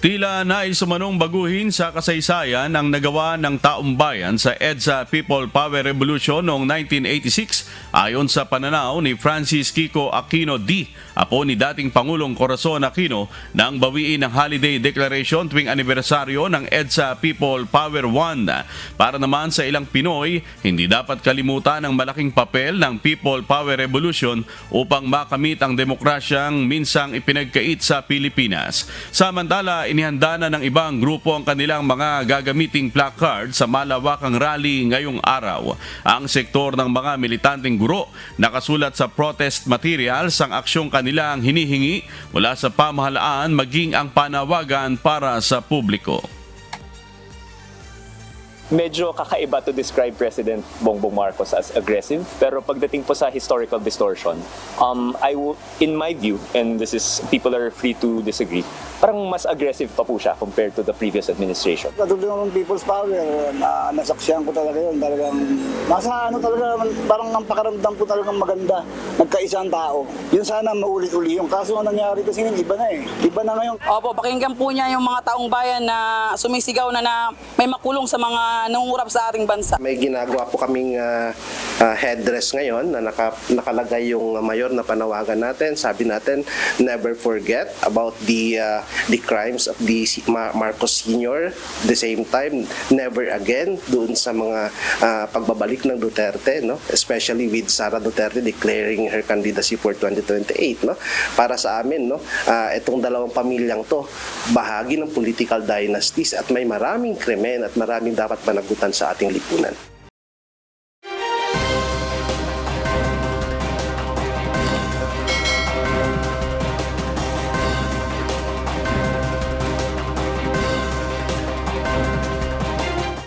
Tila nais umanong baguhin sa kasaysayan ang nagawa ng taong bayan sa EDSA People Power Revolution noong 1986 ayon sa pananaw ni Francis Kiko Aquino D, apo ni dating Pangulong Corazon Aquino, nang bawiin ang holiday declaration tuwing anibersaryo ng EDSA People Power 1. Para naman sa ilang Pinoy, hindi dapat kalimutan ang malaking papel ng People Power Revolution upang makamit ang demokrasyang minsang ipinagkait sa Pilipinas. Samantala, inihanda na ng ibang grupo ang kanilang mga gagamiting placard sa malawakang rally ngayong araw. Ang sektor ng mga militanteng guro nakasulat sa protest materials ang aksyong kanilang hinihingi mula sa pamahalaan maging ang panawagan para sa publiko. Medyo kakaiba to describe President Bongbong Marcos as aggressive, pero pagdating po sa historical distortion, in my view, and this is, people are free to disagree, parang mas aggressive pa po siya compared to the previous administration. Katulad ng People's Power, nasaksihan ko talaga yun. Talagang, nasa talaga, parang ang pakaramdam ko talagang maganda. Nagkaisang tao. Yun sana maulit-uli. Yung kaso ang nangyari kasi yun, iba na eh. Iba na ngayon. Opo, pakinggan po niya yung mga taong bayan na sumisigaw na may makulong sa mga nangungurap sa ating bansa. May ginagawa po kaming headdress ngayon na nakalagay yung mayor na panawagan natin. Sabi natin, never forget about the crimes of the Marcos Sr. The same time, never again doon sa mga pagbabalik ng Duterte, no? Especially with Sara Duterte declaring her candidacy for 2028, no? Para sa amin, no, itong dalawang pamilyang to bahagi ng political dynasties at may maraming krimen at maraming dapat panagutan sa ating lipunan.